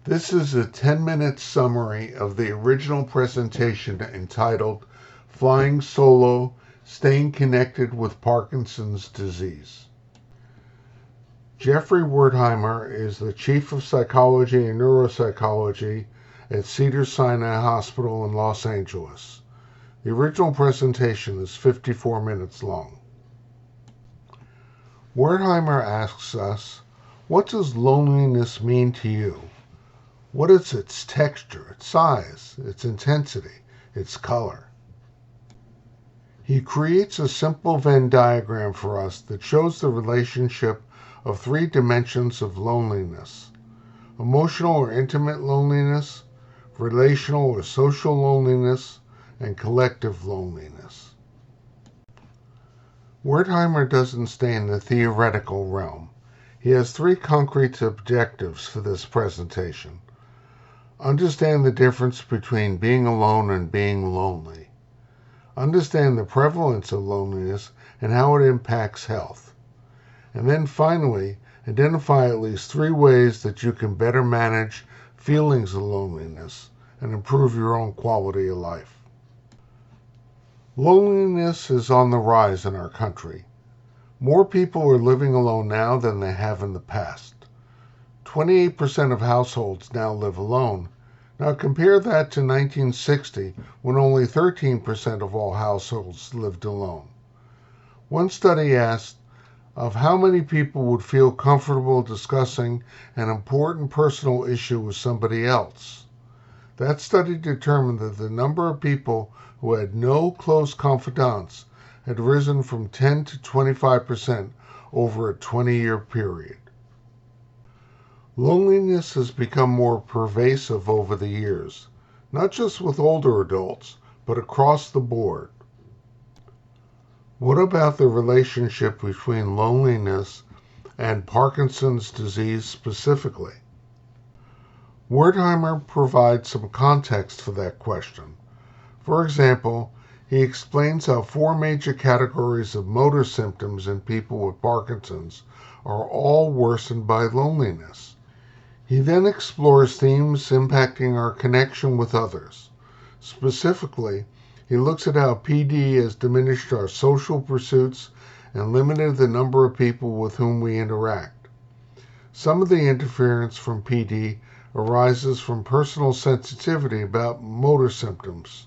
This is a 10-minute summary of the original presentation entitled Flying Solo, Staying Connected with Parkinson's Disease. Jeffrey Wertheimer is the Chief of Psychology and Neuropsychology at Cedars-Sinai Hospital in Los Angeles. The original presentation is 54 minutes long. Wertheimer asks us, what does loneliness mean to you? What is its texture, its size, its intensity, its color? He creates a simple Venn diagram for us that shows the relationship of three dimensions of loneliness: emotional or intimate loneliness, relational or social loneliness, and collective loneliness. Wertheimer doesn't stay in the theoretical realm. He has three concrete objectives for this presentation. Understand the difference between being alone and being lonely. Understand the prevalence of loneliness and how it impacts health. And then finally, identify at least three ways that you can better manage feelings of loneliness and improve your own quality of life. Loneliness is on the rise in our country. More people are living alone now than they have in the past. 28% of households now live alone. Now compare that to 1960, when only 13% of all households lived alone. One study asked of how many people would feel comfortable discussing an important personal issue with somebody else. That study determined that the number of people who had no close confidants had risen from 10 to 25% over a 20-year period. Loneliness has become more pervasive over the years, not just with older adults, but across the board. What about the relationship between loneliness and Parkinson's disease specifically? Wertheimer provides some context for that question. For example, he explains how four major categories of motor symptoms in people with Parkinson's are all worsened by loneliness. He then explores themes impacting our connection with others. Specifically, he looks at how PD has diminished our social pursuits and limited the number of people with whom we interact. Some of the interference from PD arises from personal sensitivity about motor symptoms.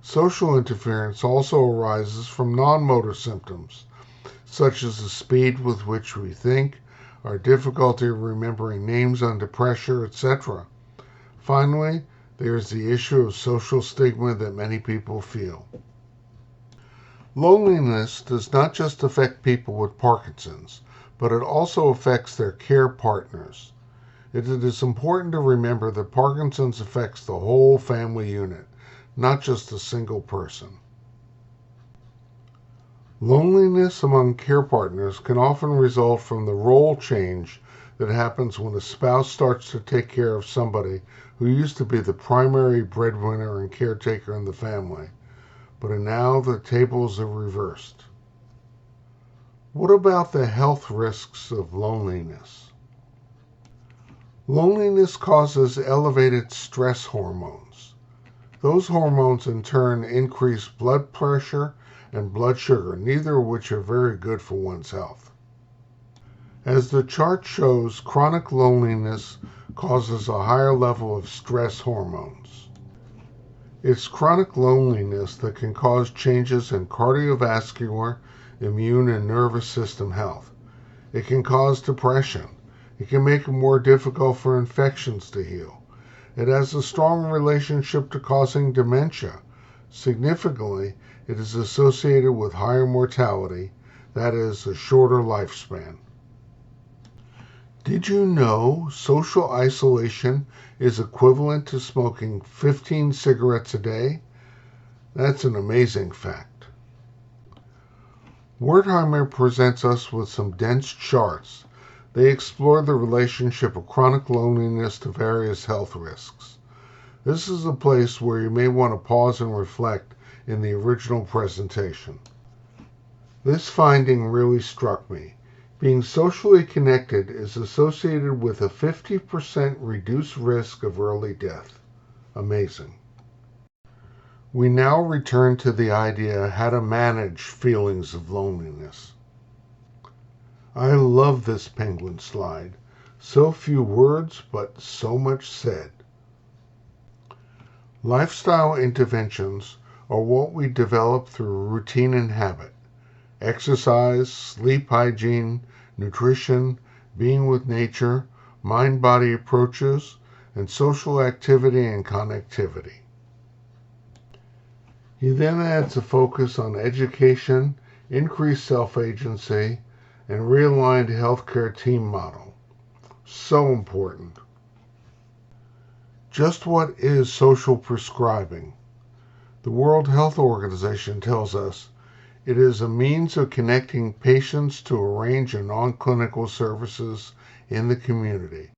Social interference also arises from non-motor symptoms, such as the speed with which we think, our difficulty remembering names under pressure, etc. Finally, there is the issue of social stigma that many people feel. Loneliness does not just affect people with Parkinson's, but it also affects their care partners. It is important to remember that Parkinson's affects the whole family unit, not just a single person. Loneliness among care partners can often result from the role change that happens when a spouse starts to take care of somebody who used to be the primary breadwinner and caretaker in the family, but now the tables are reversed. What about the health risks of loneliness? Loneliness causes elevated stress hormones. Those hormones in turn increase blood pressure and blood sugar, neither of which are very good for one's health. As the chart shows, chronic loneliness causes a higher level of stress hormones. It's chronic loneliness that can cause changes in cardiovascular, immune, and nervous system health. It can cause depression. It can make it more difficult for infections to heal. It has a strong relationship to causing dementia. Significantly, it is associated with higher mortality, that is, a shorter lifespan. Did you know social isolation is equivalent to smoking 15 cigarettes a day? That's an amazing fact. Wertheimer presents us with some dense charts. They explore the relationship of chronic loneliness to various health risks. This is a place where you may want to pause and reflect in the original presentation. This finding really struck me. Being socially connected is associated with a 50% reduced risk of early death. Amazing. We now return to the idea how to manage feelings of loneliness. I love this penguin slide. So few words, but so much said. Lifestyle interventions are what we develop through routine and habit. Exercise, sleep hygiene, nutrition, being with nature, mind-body approaches, and social activity and connectivity. He then adds a focus on education, increased self-agency, and realigned healthcare team model. So important. Just what is social prescribing? The World Health Organization tells us it is a means of connecting patients to a range of non-clinical services in the community.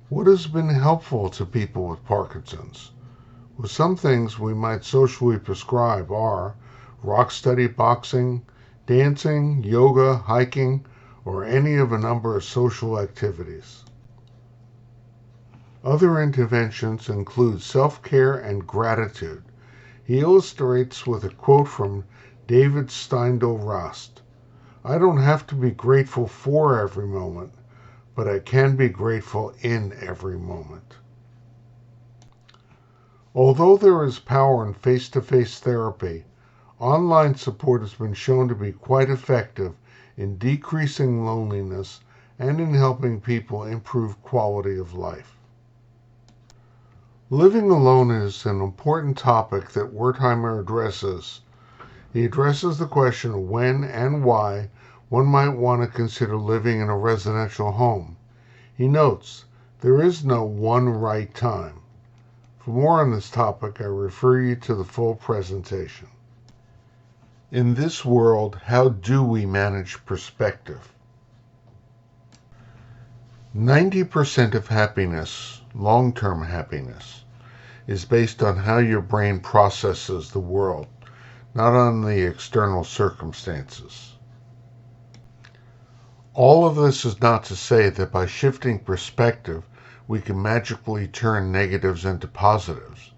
What has been helpful to people with Parkinson's? Well, some things we might socially prescribe are rock steady boxing, dancing, yoga, hiking, or any of a number of social activities. Other interventions include self-care and gratitude. He illustrates with a quote from David Steindl-Rast. I don't have to be grateful for every moment, but I can be grateful in every moment. Although there is power in face-to-face therapy, online support has been shown to be quite effective in decreasing loneliness and in helping people improve quality of life. Living alone is an important topic that Wertheimer addresses. He addresses the question of when and why one might want to consider living in a residential home. He notes, there is no one right time. For more on this topic, I refer you to the full presentation. In this world, how do we manage perspective? 90% of happiness, long-term happiness, is based on how your brain processes the world, not on the external circumstances. All of this is not to say that by shifting perspective, we can magically turn negatives into positives,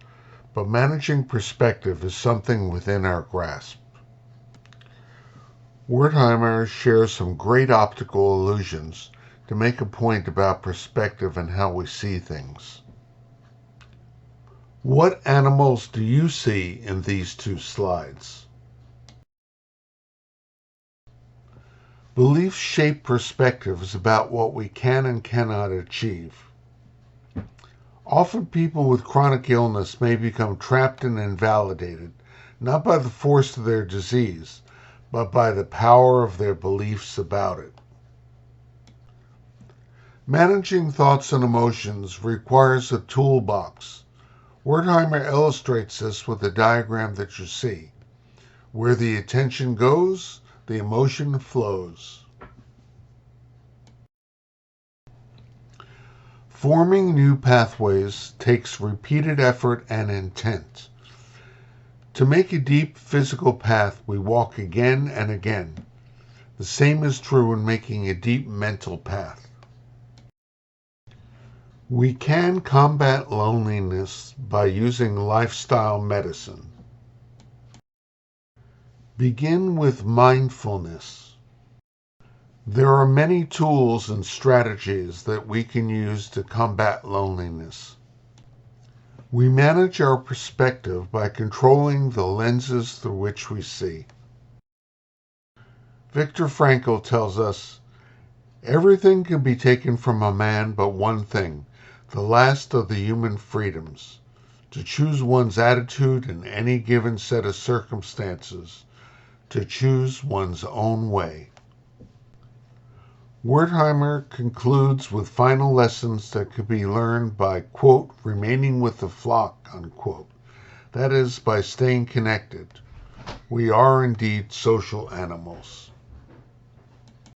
but managing perspective is something within our grasp. Wertheimer shares some great optical illusions to make a point about perspective and how we see things. What animals do you see in these two slides? Beliefs shape perspectives about what we can and cannot achieve. Often people with chronic illness may become trapped and invalidated, not by the force of their disease, but by the power of their beliefs about it. Managing thoughts and emotions requires a toolbox. Wertheimer illustrates this with the diagram that you see. Where the attention goes, the emotion flows. Forming new pathways takes repeated effort and intent. To make a deep physical path, we walk again and again. The same is true in making a deep mental path. We can combat loneliness by using lifestyle medicine. Begin with mindfulness. There are many tools and strategies that we can use to combat loneliness. We manage our perspective by controlling the lenses through which we see. Viktor Frankl tells us, everything can be taken from a man but one thing, the last of the human freedoms, to choose one's attitude in any given set of circumstances, to choose one's own way. Wertheimer concludes with final lessons that could be learned by, quote, remaining with the flock, unquote. That is, by staying connected. We are indeed social animals.